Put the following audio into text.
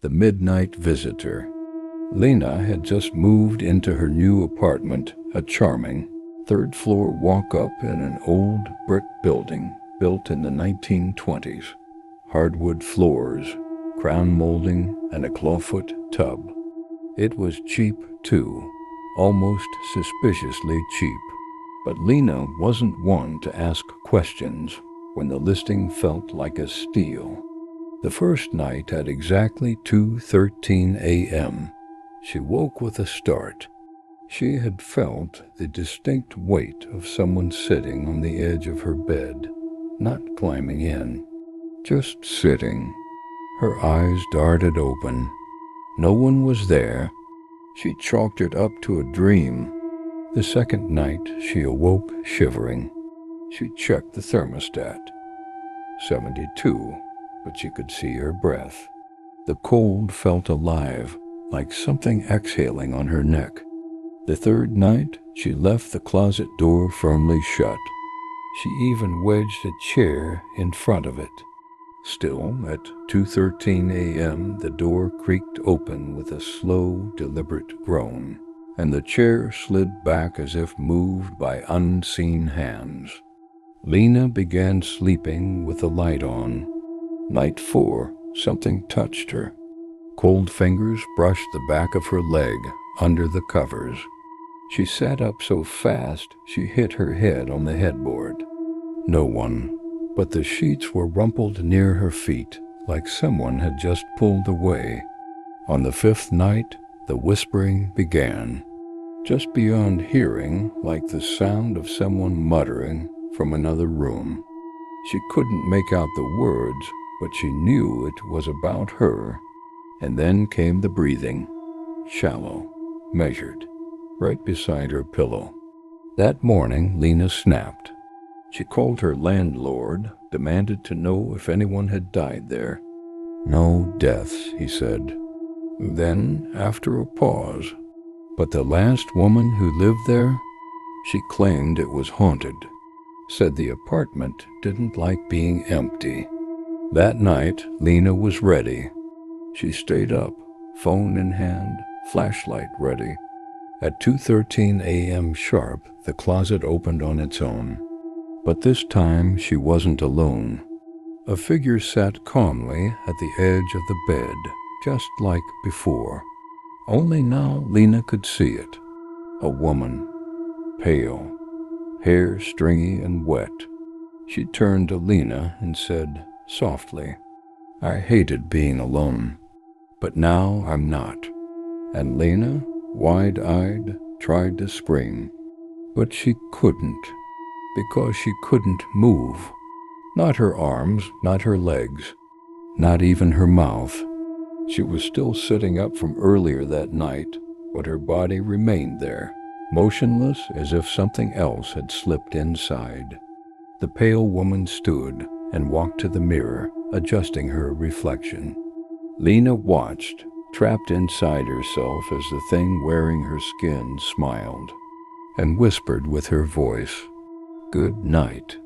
The Midnight Visitor. Lena had just moved into her new apartment, a charming third-floor walk-up in an old brick building built in the 1920s. Hardwood floors, crown molding, and a clawfoot tub. It was cheap, too, almost suspiciously cheap. But Lena wasn't one to ask questions when the listing felt like a steal. The first night at exactly 2:13 a.m., she woke with a start. She had felt the distinct weight of someone sitting on the edge of her bed, not climbing in, just sitting. Her eyes darted open. No one was there. She chalked it up to a dream. The second night, she awoke shivering. She checked the thermostat. 72, but she could see her breath. The cold felt alive, like something exhaling on her neck. The third night, she left the closet door firmly shut. She even wedged a chair in front of it. Still, at 2:13 a.m., the door creaked open with a slow, deliberate groan, and the chair slid back as if moved by unseen hands. Lena began sleeping with the light on. Night 4, something touched her. Cold fingers brushed the back of her leg under the covers. She sat up so fast she hit her head on the headboard. No one, but the sheets were rumpled near her feet like someone had just pulled away. On the fifth night, the whispering began, just beyond hearing, like the sound of someone muttering from another room. She couldn't make out the words, but she knew it was about her. And then came the breathing, shallow, measured, right beside her pillow. That morning, Lena snapped. She called her landlord, demanded to know if anyone had died there. No deaths, he said. Then, after a pause, but the last woman who lived there? She claimed it was haunted. Said the apartment didn't like being empty. That night, Lena was ready. She stayed up, phone in hand, flashlight ready. At 2:13 a.m. sharp, the closet opened on its own. But this time she wasn't alone. A figure sat calmly at the edge of the bed, just like before. Only now Lena could see it. A woman, pale, hair stringy and wet. She turned to Lena and said softly, "I hated being alone, but now I'm not." And Lena, wide-eyed, tried to scream, but she couldn't, because she couldn't move. Not her arms, not her legs, not even her mouth. She was still sitting up from earlier that night, but her body remained there, motionless as if something else had slipped inside. The pale woman stood and walked to the mirror, adjusting her reflection. Lena watched, trapped inside herself as the thing wearing her skin smiled, and whispered with her voice, "Good night."